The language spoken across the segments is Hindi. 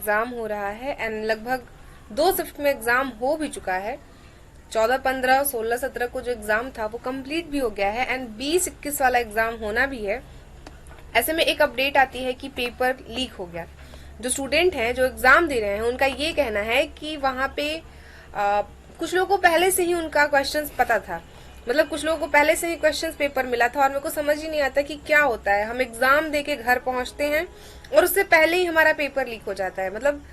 एग्जाम हो रहा है एंड लगभग 2 शिफ्ट में एग्जाम हो भी चुका है। 14, 15, 16, 17 को जो एग्जाम था वो कंप्लीट भी हो गया है एंड 20, 21 वाला एग्जाम होना भी है। ऐसे में एक अपडेट आती है कि पेपर लीक हो गया। जो स्टूडेंट हैं जो एग्जाम दे रहे हैं उनका ये कहना है कि वहां पे कुछ लोगों को पहले से ही उनका क्वेश्चंस पता था, मतलब कुछ लोगों को पहले से ही क्वेश्चंस पेपर मिला था और मेरे को समझ ही नहीं आता कि क्या होता है। हम एग्जाम दे के घर पहुंचते हैं और उससे पहले ही हमारा पेपर लीक हो जाता है। मतलब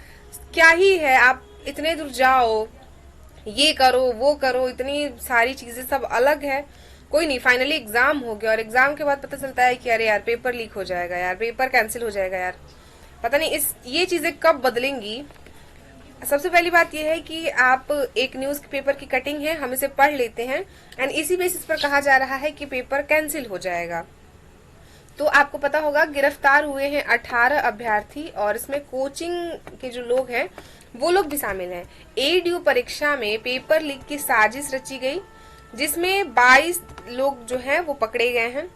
क्या ही है, आप इतने दूर जाओ, ये करो वो करो, इतनी सारी चीजें सब अलग है। कोई नहीं, फाइनली एग्जाम हो गया और एग्जाम के बाद पता चलता है कि अरे यार पेपर लीक हो जाएगा, यार पेपर कैंसिल हो जाएगा। यार पता नहीं ये चीजें कब बदलेंगी। सबसे पहली बात यह है कि आप एक न्यूज पेपर की कटिंग है, हम इसे पढ़ लेते हैं एंड इसी बेसिस पर कहा जा रहा है कि पेपर कैंसिल हो जाएगा। तो आपको पता होगा गिरफ्तार हुए हैं 18 अभ्यर्थी और इसमें कोचिंग के जो लोग हैं वो लोग भी शामिल हैं। एडीयू परीक्षा में पेपर लीक की साजिश रची गई जिसमें 22 लोग जो हैं वो पकड़े गए हैं।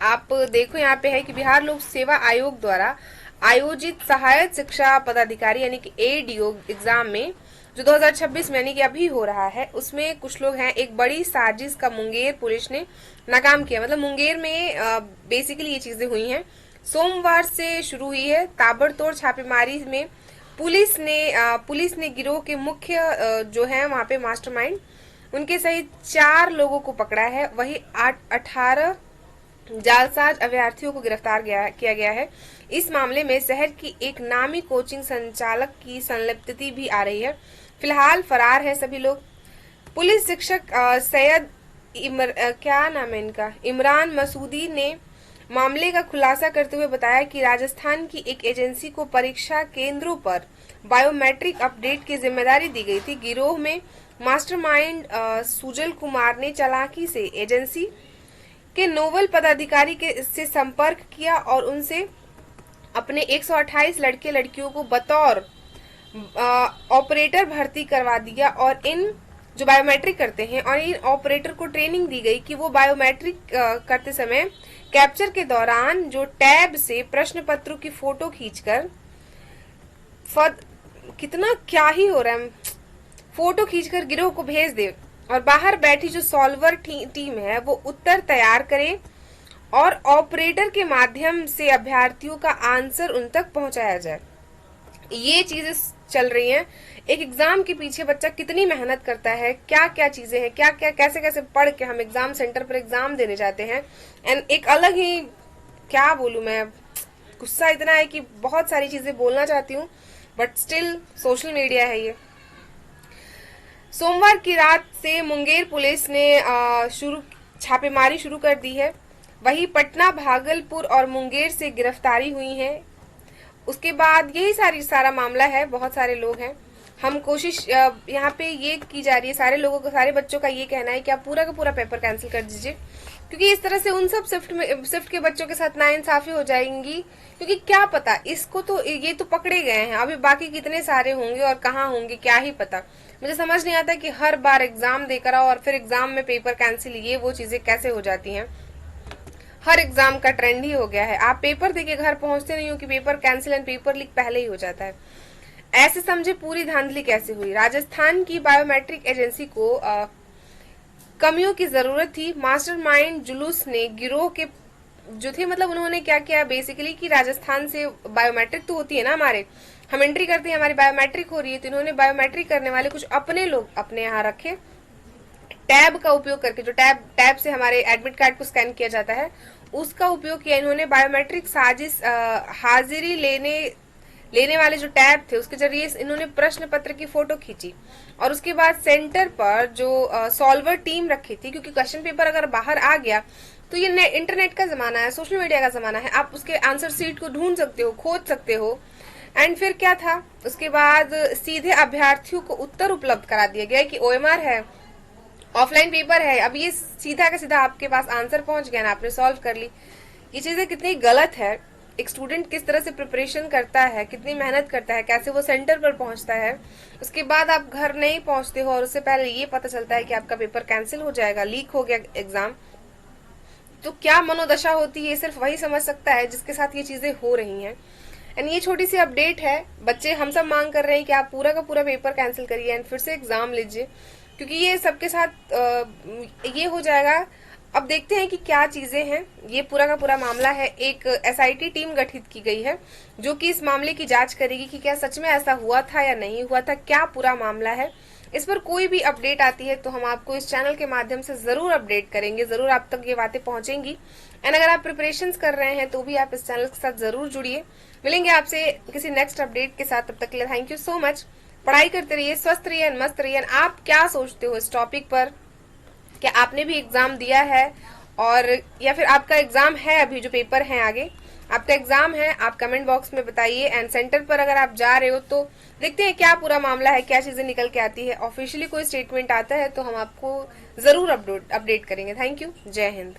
आप देखो यहाँ पे है कि बिहार लोक सेवा आयोग द्वारा आयोजित सहायक शिक्षा पदाधिकारी यानी कि एडीओ एग्जाम में जो 2026 में यानी कि अभी हो रहा है उसमें कुछ लोग हैं, एक बड़ी साजिश का मुंगेर पुलिस ने नाकाम किया। मतलब मुंगेर में बेसिकली ये चीजें हुई हैं। सोमवार से शुरू हुई है ताबड़तोड़ छापेमारी में पुलिस ने गिरोह के मुख्य जो है वहां पे मास्टरमाइंड उनके सहित 4 लोगों को पकड़ा है। वही 18 जालसाज अभ्यर्थियों को गिरफ्तार किया गया है। इस मामले में शहर की एक नामी कोचिंग संचालक की संलिप्तता भी आ रही है। फिलहाल फरार है सभी लोग। पुलिस शिक्षक सैयद क्या नाम है इनका, इमरान मसूदी ने मामले का खुलासा करते हुए बताया कि राजस्थान की एक एजेंसी को परीक्षा केंद्रों पर बायोमेट्रिक अपडेट की जिम्मेदारी दी गई थी। गिरोह में मास्टरमाइंड सुजल कुमार ने चालाकी से एजेंसी के नोवल पदाधिकारी से संपर्क किया और उनसे अपने 128 लड़के लड़कियों को बतौर ऑपरेटर भर्ती करवा दिया और इन जो बायोमेट्रिक करते हैं और इन ऑपरेटर को ट्रेनिंग दी गई कि वो बायोमेट्रिक करते समय कैप्चर के दौरान जो टैब से प्रश्न पत्रों की फोटो खींचकर कितना क्या ही हो रहा है, फोटो खींचकर गिरोह को भेज दे और बाहर बैठी जो सॉल्वर टीम है वो उत्तर तैयार करे और ऑपरेटर के माध्यम से अभ्यर्थियों का आंसर उन तक पहुंचाया जाए। ये चीजें चल रही हैं। एक एग्जाम के पीछे बच्चा कितनी मेहनत करता है, क्या क्या चीजें हैं, क्या क्या कैसे कैसे पढ़ के हम एग्जाम सेंटर पर एग्जाम देने जाते हैं। एंड एक अलग ही क्या बोलूं मैं, गुस्सा इतना है कि बहुत सारी चीजें बोलना चाहती हूँ बट स्टिल सोशल मीडिया है ये। सोमवार की रात से मुंगेर पुलिस ने छापेमारी शुरू कर दी है। वहीं पटना, भागलपुर और मुंगेर से गिरफ्तारी हुई है। उसके बाद यही सारा मामला है, बहुत सारे लोग हैं। हम कोशिश यहाँ पे ये की जा रही है, सारे लोगों को, सारे बच्चों का ये कहना है कि आप पूरा का पूरा पेपर कैंसिल कर दीजिए क्योंकि इस तरह से उन सब शिफ्ट के बच्चों के साथ नाइंसाफी हो जाएंगी। क्योंकि क्या पता, इसको तो ये तो पकड़े गए हैं, अभी बाकी कितने सारे होंगे और कहाँ होंगे क्या ही पता। मुझे समझ नहीं आता कि हर बार एग्जाम देकर आओ और फिर एग्जाम में पेपर कैंसिल, ये वो चीजें कैसे हो जाती हैं। हर एग्जाम का ट्रेंड ही हो गया है, आप पेपर देके घर पहुंचते नहीं हो कि paper cancel and paper leak पहले ही हो जाता है। ऐसे समझे पूरी धांधली कैसे हुई। राजस्थान की बायोमेट्रिक एजेंसी को कमियों की जरूरत थी। मास्टरमाइंड जुलूस ने गिरोह के जो थे, मतलब उन्होंने क्या किया बेसिकली कि राजस्थान से बायोमेट्रिक तो होती है ना, हमारे हम एंट्री करते हैं, हमारी बायोमेट्रिक हो रही है, तो इन्होंने बायोमेट्रिक करने वाले कुछ अपने लोग अपने यहाँ रखे। टैब का उपयोग करके, जो टैब से हमारे एडमिट कार्ड को स्कैन किया जाता है उसका उपयोग किया इन्होंने। बायोमेट्रिक साजिश हाजिरी लेने वाले जो टैब थे उसके जरिए इन्होंने प्रश्न पत्र की फोटो खींची और उसके बाद सेंटर पर जो सॉल्वर टीम रखी थी, क्योंकि क्वेश्चन पेपर अगर बाहर आ गया तो ये इंटरनेट का जमाना है, सोशल मीडिया का जमाना है, आप उसके आंसर सीट को ढूंढ सकते हो, खोज सकते हो। एंड फिर क्या था, उसके बाद सीधे अभ्यर्थियों को उत्तर उपलब्ध करा दिया गया कि ओएमआर है, ऑफलाइन पेपर है, अब ये सीधा का सीधा आपके पास आंसर पहुंच गया ना, आपने सॉल्व कर ली। ये चीजें कितनी गलत है। एक स्टूडेंट किस तरह से प्रिपरेशन करता है, कितनी मेहनत करता है, कैसे वो सेंटर पर पहुंचता है, उसके बाद आप घर नहीं पहुंचते हो और उससे पहले ये पता चलता है कि आपका पेपर कैंसिल हो जाएगा, लीक हो गया एग्जाम, तो क्या मनोदशा होती है सिर्फ वही समझ सकता है जिसके साथ ये चीजें हो रही हैं। एंड ये छोटी सी अपडेट है, बच्चे हम सब मांग कर रहे हैं कि आप पूरा का पूरा पेपर कैंसिल करिए एंड फिर से एग्जाम लीजिए, क्योंकि ये सबके साथ ये हो जाएगा। अब देखते हैं कि क्या चीजें हैं। ये पूरा का पूरा मामला है, एक एसआईटी टीम गठित की गई है जो कि इस मामले की जांच करेगी कि क्या सच में ऐसा हुआ था या नहीं हुआ था, क्या पूरा मामला है। इस पर कोई भी अपडेट आती है तो हम आपको इस चैनल के माध्यम से जरूर अपडेट करेंगे, जरूर आप तक ये बातें पहुंचेंगी। एंड अगर आप प्रिपरेशंस कर रहे हैं तो भी आप इस चैनल के साथ जरूर जुड़िए। मिलेंगे आपसे किसी नेक्स्ट अपडेट के साथ, तब तक के लिए थैंक यू सो मच। पढ़ाई करते रहिए, स्वस्थ रहिए, मस्त रहिए। आप क्या सोचते हो इस टॉपिक पर? क्या आपने भी एग्जाम दिया है, और या फिर आपका एग्जाम है अभी, जो पेपर है आगे आपका एग्जाम है, आप कमेंट बॉक्स में बताइए। एंड सेंटर पर अगर आप जा रहे हो तो देखते हैं क्या पूरा मामला है, क्या चीजें निकल के आती है। ऑफिशियली कोई स्टेटमेंट आता है तो हम आपको जरूर अपडेट करेंगे। थैंक यू, जय हिंद।